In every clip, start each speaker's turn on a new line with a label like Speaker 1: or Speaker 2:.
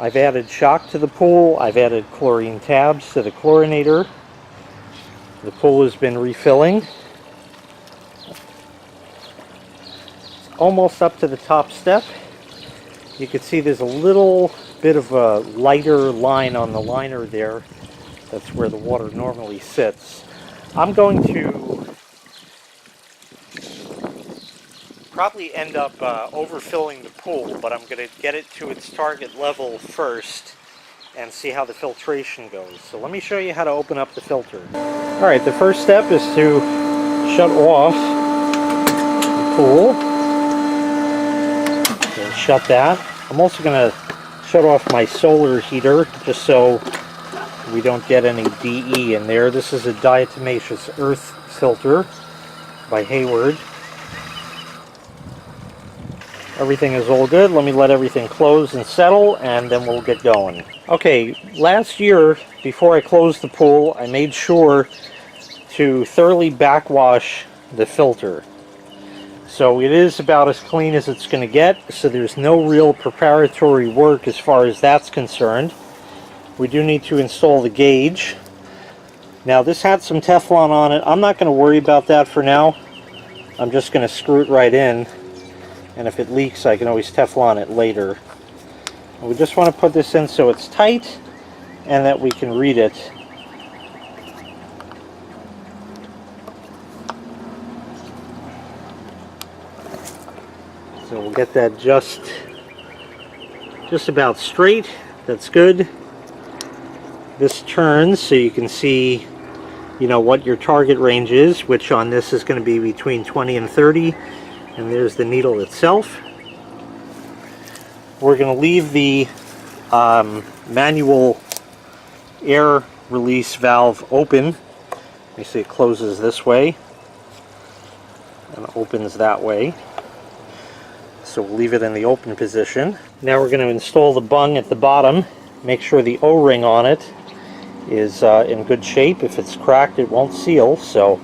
Speaker 1: I've added shock to the pool. I've added chlorine tabs to the chlorinator. The pool has been refilling. Almost up to the top step. You can see there's a little bit of a lighter line on the liner there. That's where the water normally sits. I'm going to probably end up overfilling the pool, but I'm going to get it to its target level first and see how the filtration goes. So let me show you how to open up the filter. Alright, the first step is to shut off the pool. So shut that. I'm also going to shut off my solar heater just so we don't get any DE in there. This is a Diatomaceous Earth Filter by Hayward. Everything is all good. Let me let everything close and settle, and then we'll get going. Okay, last year, before I closed the pool, I made sure to thoroughly backwash the filter. So it is about as clean as it's going to get, so there's no real preparatory work as far as that's concerned. We do need to install the gauge. Now this had some Teflon on it. I'm not going to worry about that for now. I'm just going to screw it right in, and if it leaks I can always Teflon it later. And we just want to put this in so it's tight and that we can read it. So we'll get that just about straight. That's good. This turns so you can see, you know, what your target range is, which on this is going to be between 20 and 30. And there's the needle itself. We're going to leave the manual air release valve open. You see it closes this way and opens that way. So we'll leave it in the open position. Now we're going to install the bung at the bottom. Make sure the O-ring on it is in good shape. If it's cracked, it won't seal, so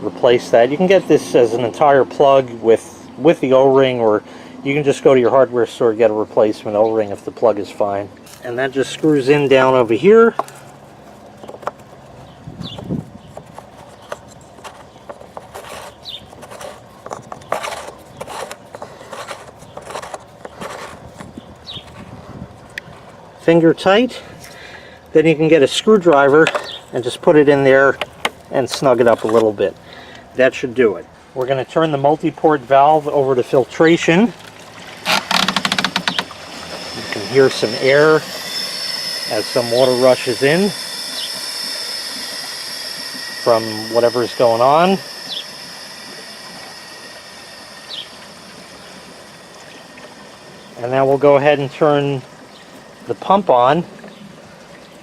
Speaker 1: replace that. You can get this as an entire plug with the O-ring, or you can just go to your hardware store and get a replacement O-ring if the plug is fine. And that just screws in down over here. Finger tight. Then you can get a screwdriver and just put it in there and snug it up a little bit. That should do it. We're going to turn the multi-port valve over to filtration. You can hear some air as some water rushes in from whatever's going on. And now we'll go ahead and turn the pump on.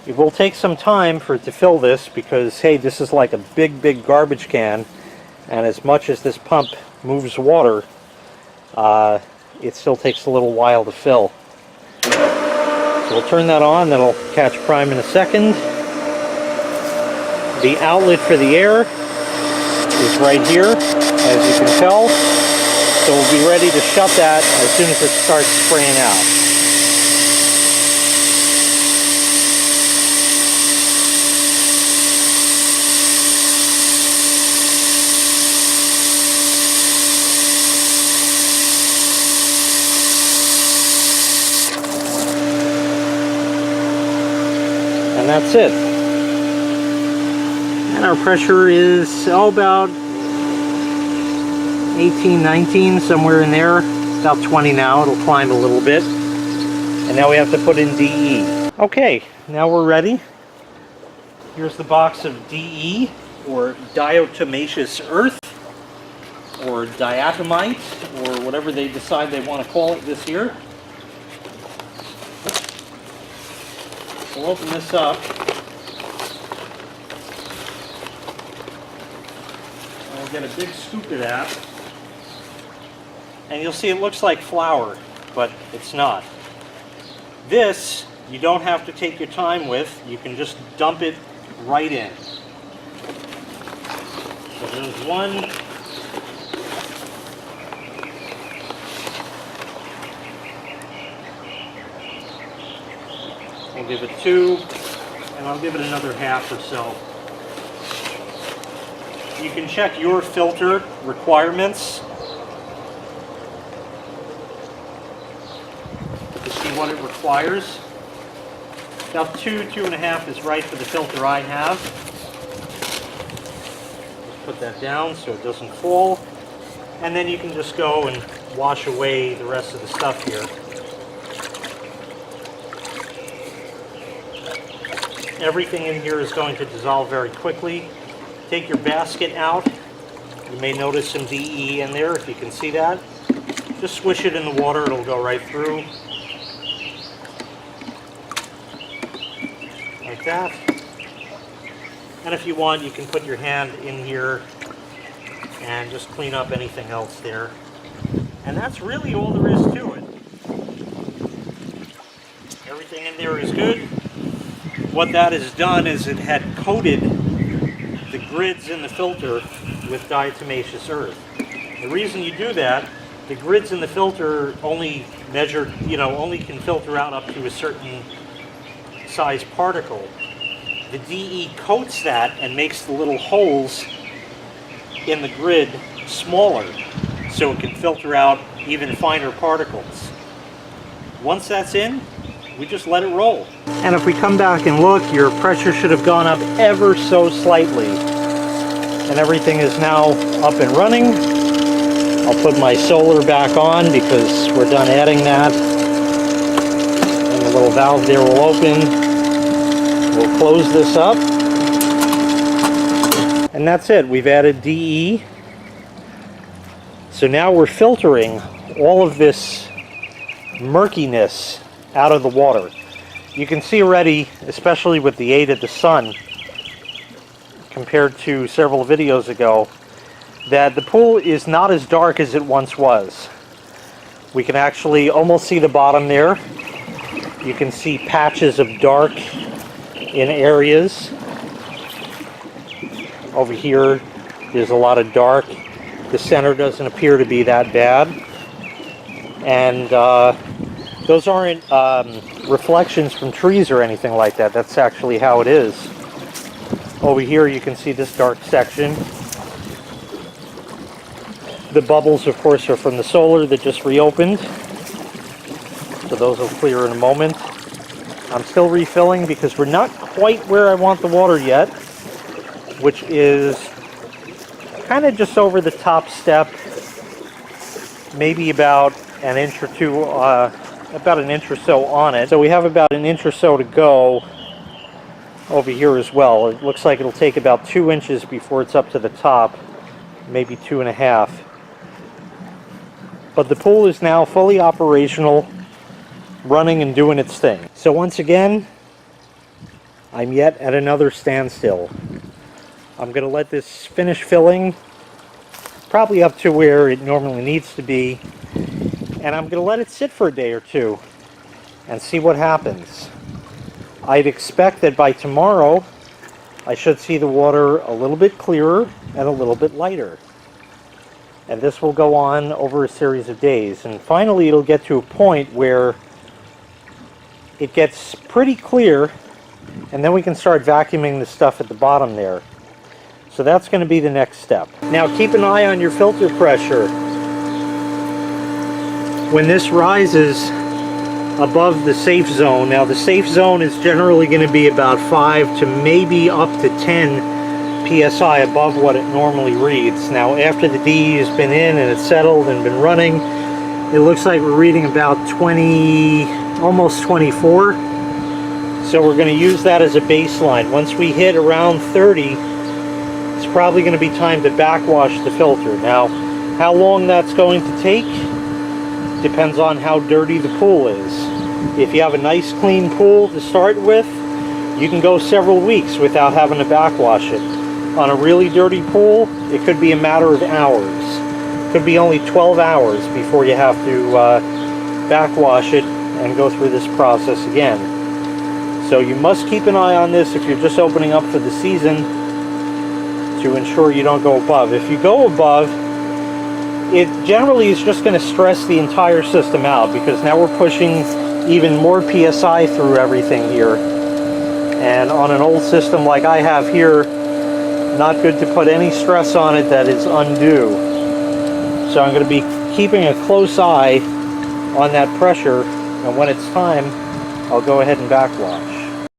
Speaker 1: It will take some time for it to fill this because, hey, this is like a big garbage can, and as much as this pump moves water, it still takes a little while to fill. So we'll turn that on, that'll catch prime in a second. The outlet for the air is right here, as you can tell. So we'll be ready to shut that as soon as it starts spraying out. And that's it. And our pressure is about 18, 19, somewhere in there. About 20 now. It'll climb a little bit. And now we have to put in DE. Okay, now we're ready. Here's the box of DE, or Diatomaceous Earth, or diatomite, or whatever they decide they want to call it this year. We'll open this up. And we'll get a big scoop of that. And you'll see it looks like flour, but it's not. This, you don't have to take your time with. You can just dump it right in. So there's one. I'll give it 2, and I'll give it another half or so. You can check your filter requirements to see what it requires. About 2.5 is right for the filter I have. Just put that down so it doesn't fall. And then you can just go and wash away the rest of the stuff here. Everything in here is going to dissolve very quickly. Take your basket out. You may notice some DE in there, if you can see that. Just swish it in the water, it'll go right through. Like that. And if you want, you can put your hand in here and just clean up anything else there. And that's really all there is to it. Everything in there is good. What that has done is it had coated the grids in the filter with diatomaceous earth. The reason you do that, the grids in the filter only measure, only can filter out up to a certain size particle. The DE coats that and makes the little holes in the grid smaller so it can filter out even finer particles. Once that's in, we just let it roll. And if we come back and look, your pressure should have gone up ever so slightly. And everything is now up and running. I'll put my solar back on because we're done adding that. And the little valve there will open. We'll close this up. And that's it. We've added DE. So now we're filtering all of this murkiness out of the water. You can see already, especially with the aid of the sun, compared to several videos ago, that the pool is not as dark as it once was. We can actually almost see the bottom there. You can see patches of dark in areas. Over here, there's a lot of dark. The center doesn't appear to be that bad. And those aren't reflections from trees or anything like that. That's actually how it is. Over here you can see this dark section. The bubbles, of course, are from the solar that just reopened. So those will clear in a moment. I'm still refilling because we're not quite where I want the water yet, which is kind of just over the top step, maybe about an inch or two, about an inch or so on it. So we have about an inch or so to go over here as well. It looks like it'll take about 2 inches before it's up to the top, maybe 2.5. But the pool is now fully operational, running and doing its thing. So once again, I'm yet at another standstill. I'm going to let this finish filling, probably up to where it normally needs to be, and I'm going to let it sit for a day or two and see what happens. I'd expect that by tomorrow I should see the water a little bit clearer and a little bit lighter. And this will go on over a series of days. And finally it'll get to a point where it gets pretty clear, and then we can start vacuuming the stuff at the bottom there. So that's going to be the next step. Now keep an eye on your filter pressure. When this rises above the safe zone, now the safe zone is generally going to be about 5 to maybe up to 10 psi above what it normally reads. Now after the DE has been in and it's settled and been running, it looks like we're reading about 20, almost 24. So we're going to use that as a baseline. Once we hit around 30, it's probably going to be time to backwash the filter. Now, how long that's going to take depends on how dirty the pool is. If you have a nice clean pool to start with, you can go several weeks without having to backwash it. On a really dirty pool, it could be a matter of hours. It could be only 12 hours before you have to backwash it and go through this process again. So you must keep an eye on this if you're just opening up for the season to ensure you don't go above. If you go above, it generally is just going to stress the entire system out, because now we're pushing even more PSI through everything here. And on an old system like I have here, not good to put any stress on it that is undue. So I'm going to be keeping a close eye on that pressure, and when it's time, I'll go ahead and backwash.